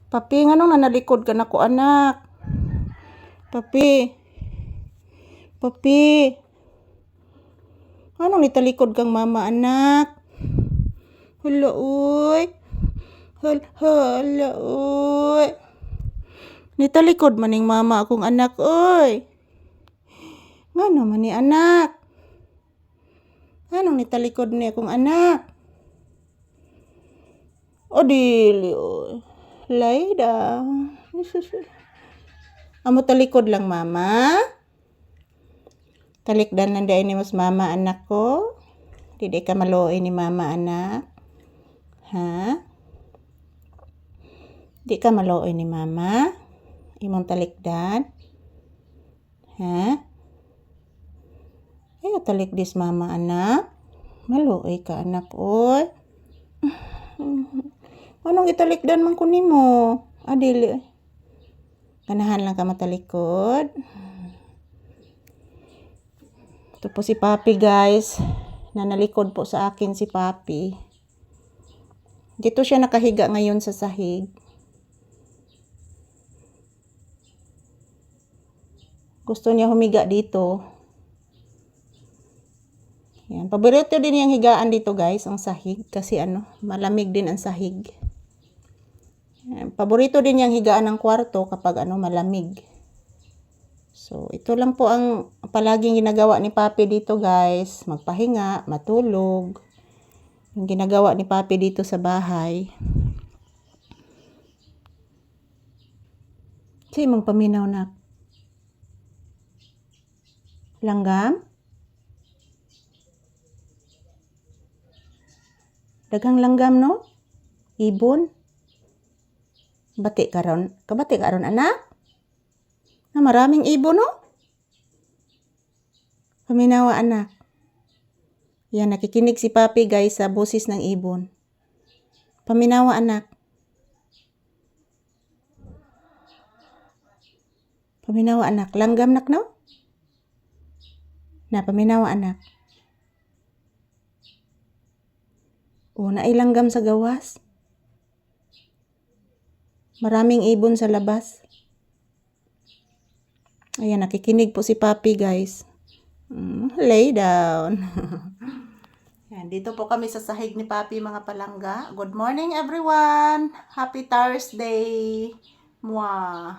Papi, nganong nanalikod ka na ko, anak? Papi. Papi. Anong nitalikod kang mama, anak? Hala, uy. Hala, uy. Nitalikod maning mama akong anak, uy. Ngano man ni anak? Anong nitalikod ni akong anak? O dili, uy. Lay down. Amo talikod lang, mama. Talikdan lang dahil ni mas mama, anak ko. Hindi ka maluoy ni mama, anak. Ha? Di ka maluoy ni mama. Imong talikdan. Ha? Ayaw talikdis mama, anak. Maluoy ka, anak, oy. Anong italikdan man kunin mo? Adili. Ganahan lang ka matalikod. Ito po si Papi, guys. Nanalikod po sa akin si Papi. Dito siya nakahiga ngayon sa sahig. Gusto niya humiga dito. Yan. Paborito din niyang higaan dito, guys, ang sahig. Kasi malamig din ang sahig. Yan. Paborito din niyang higaan ng kwarto kapag malamig. So, ito lang po ang palaging ginagawa ni Papi dito, guys. Magpahinga, matulog. Yung ginagawa ni Papi dito sa bahay. Sige mong paminaw na. Langgam? Daghang langgam, no? Ibon? Bati ka ron? Kabati ka ron, anak? Na maraming ibon, no? Paminawa, anak. Yan, nakikinig si Papi, guys, sa boses ng ibon. Paminawa, anak. Paminawa, anak. Langgam, nak, no? Na, paminawa, anak. O, nailanggam sa gawas. Maraming ibon sa labas. Ayan, nakikinig po si Papi, guys. Lay down. Yan, dito po kami sa sahig ni Papi, mga palangga. Good morning, everyone. Happy Thursday.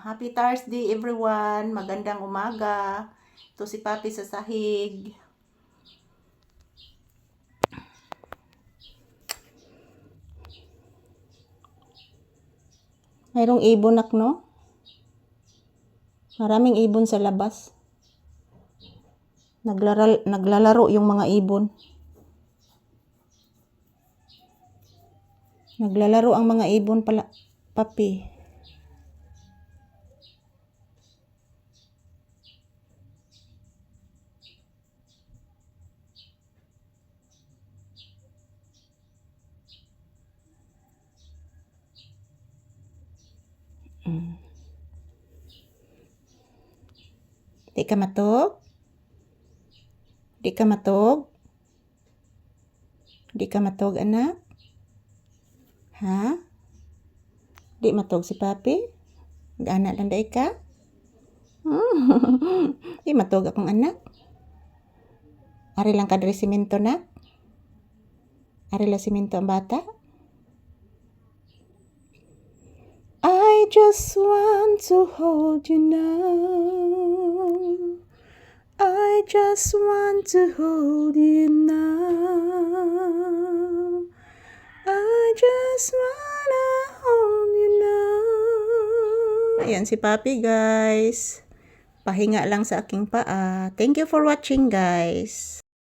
Happy Thursday, everyone. Magandang umaga. Ito si Papi sa sahig. Mayroong ibon, nak, no? Maraming ibon sa labas. Naglalaro yung mga ibon. Naglalaro ang mga ibon pala, Papi. Di ka matog? Di ka matog? Di ka matog, anak? Ha? Di matog si Papi? Anak lang dahi ka? Di matog akong anak? Ari lang kadri simento, na? Ari lang simento ang bata? I just want to hold you now. I just want to hold you now. I just wanna hold you now. Ayan si Papi, guys. Pahinga lang sa aking paa. Thank you for watching, guys.